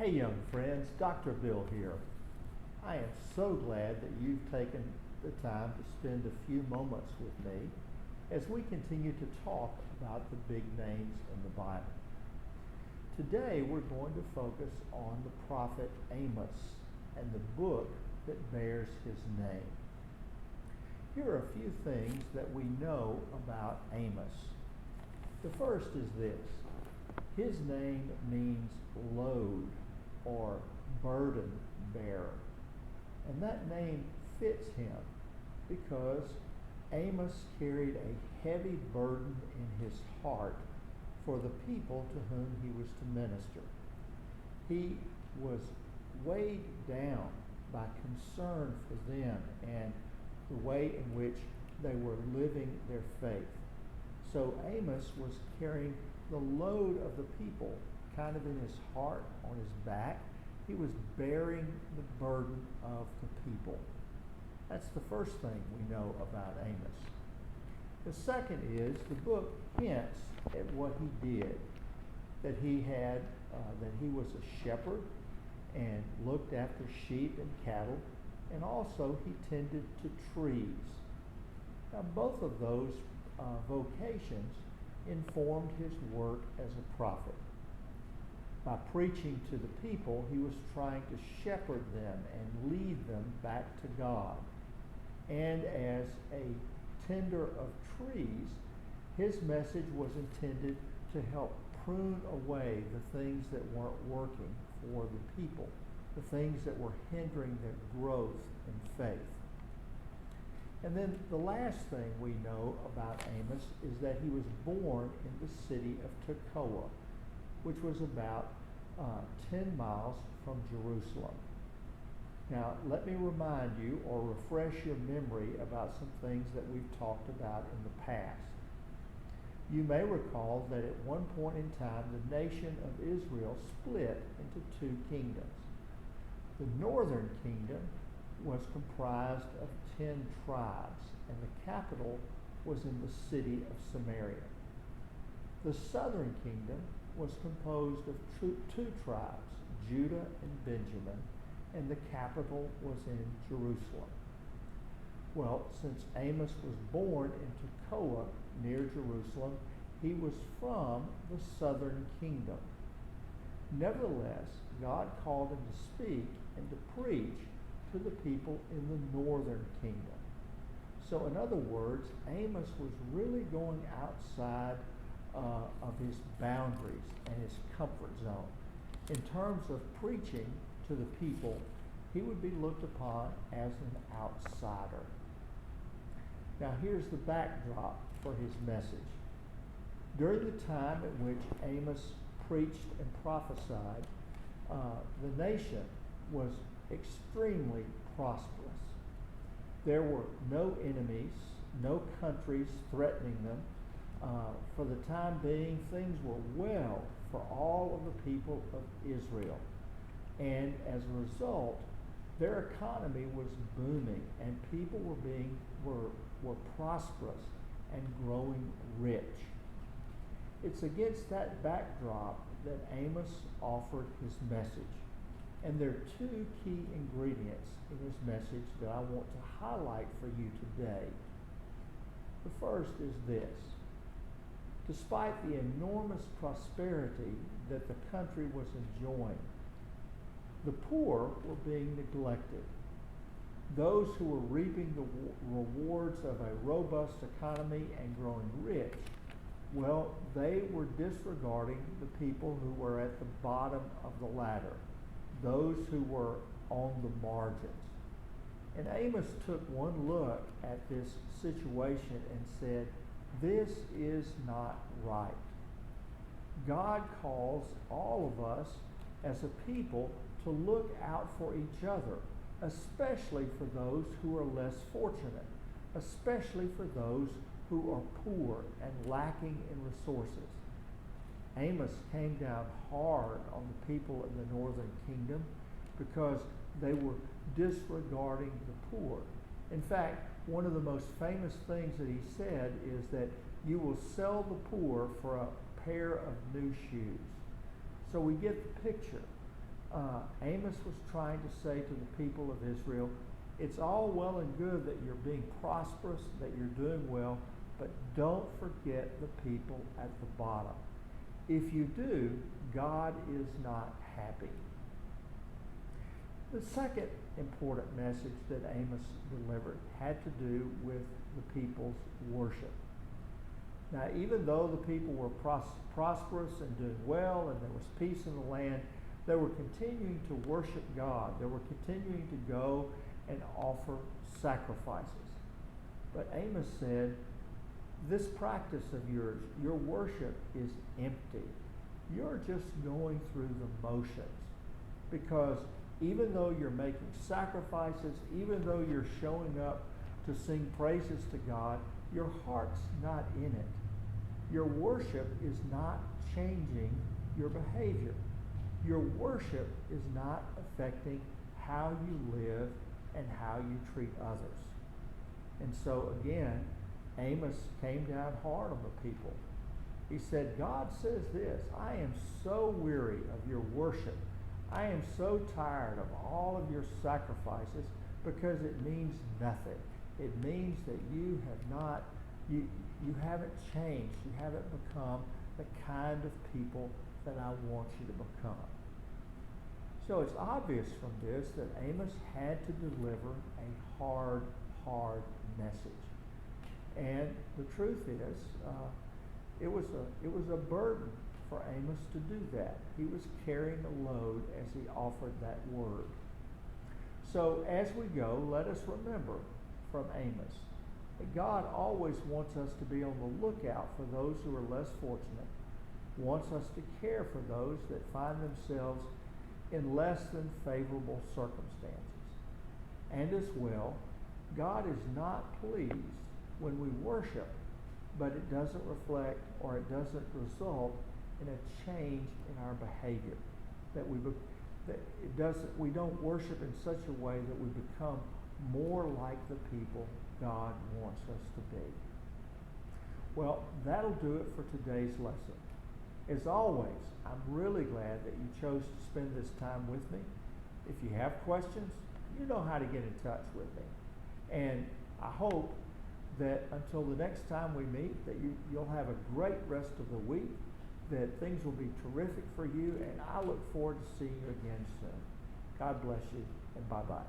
Hey young friends, Dr. Bill here. I am so glad that you've taken the time to spend a few moments with me as we continue to talk about the big names in the Bible. Today we're going to focus on the prophet Amos and the book that bears his name. Here are a few things that we know about Amos. The first is this: his name means load or burden bearer. And that name fits him because Amos carried a heavy burden in his heart for the people to whom he was to minister. He was weighed down by concern for them and the way in which they were living their faith. So Amos was carrying the load of the people kind of in his heart, on his back. He was bearing the burden of the people. That's the first thing we know about Amos. The second is the book hints at what he did, that he was a shepherd and looked after sheep and cattle, and also he tended to trees. Now both of those vocations informed his work as a prophet. By preaching to the people, he was trying to shepherd them and lead them back to God. And as a tender of trees, his message was intended to help prune away the things that weren't working for the people, the things that were hindering their growth in faith. And then the last thing we know about Amos is that he was born in the city of Tekoa, which was about 10 miles from Jerusalem. Now, let me remind you or refresh your memory about some things that we've talked about in the past. You may recall that at one point in time, the nation of Israel split into two kingdoms. The northern kingdom was comprised of 10 tribes, and the capital was in the city of Samaria. The southern kingdom was composed of two tribes, Judah and Benjamin, and the capital was in Jerusalem. Well, since Amos was born in Tekoa, near Jerusalem, he was from the southern kingdom. Nevertheless, God called him to speak and to preach to the people in the northern kingdom. So in other words, Amos was really going outside of his boundaries and his comfort zone. In terms of preaching to the people, he would be looked upon as an outsider. Now here's the backdrop for his message. During the time in which Amos preached and prophesied, the nation was extremely prosperous. There were no enemies, no countries threatening them. For the time being, things were well for all of the people of Israel. And as a result, their economy was booming and people were prosperous and growing rich. It's against that backdrop that Amos offered his message. And there are two key ingredients in his message that I want to highlight for you today. The first is this: despite the enormous prosperity that the country was enjoying, the poor were being neglected. Those who were reaping the rewards of a robust economy and growing rich, well, they were disregarding the people who were at the bottom of the ladder, those who were on the margins. And Amos took one look at this situation and said, this is not right. God calls all of us as a people to look out for each other, especially for those who are less fortunate, especially for those who are poor and lacking in resources. Amos came down hard on the people in the northern kingdom because they were disregarding the poor. In fact, one of the most famous things that he said is that you will sell the poor for a pair of new shoes. So we get the picture. Amos was trying to say to the people of Israel, it's all well and good that you're being prosperous, that you're doing well, but don't forget the people at the bottom. If you do, God is not happy. The second important message that Amos delivered had to do with the people's worship. Now, even though the people were prosperous and doing well and there was peace in the land, they were continuing to worship God. They were continuing to go and offer sacrifices. But Amos said, this practice of yours, your worship is empty. You're just going through the motions. Because even though you're making sacrifices, even though you're showing up to sing praises to God, your heart's not in it. Your worship is not changing your behavior. Your worship is not affecting how you live and how you treat others. And so again, Amos came down hard on the people. He said, God says this, I am so weary of your worship. I am so tired of all of your sacrifices because it means nothing. It means that you haven't changed. You haven't become the kind of people that I want you to become. So it's obvious from this that Amos had to deliver a hard message. And the truth is, it was a burden for Amos to do that. He was carrying a load as he offered that word. So as we go, let us remember from Amos that God always wants us to be on the lookout for those who are less fortunate, wants us to care for those that find themselves in less than favorable circumstances. And as well, God is not pleased when we worship, but it doesn't reflect or it doesn't result in a change in our behavior. We don't worship in such a way that we become more like the people God wants us to be. Well, that'll do it for today's lesson. As always, I'm really glad that you chose to spend this time with me. If you have questions, you know how to get in touch with me. And I hope that until the next time we meet, that you'll have a great rest of the week, that things will be terrific for you, and I look forward to seeing you again soon. God bless you, and bye-bye.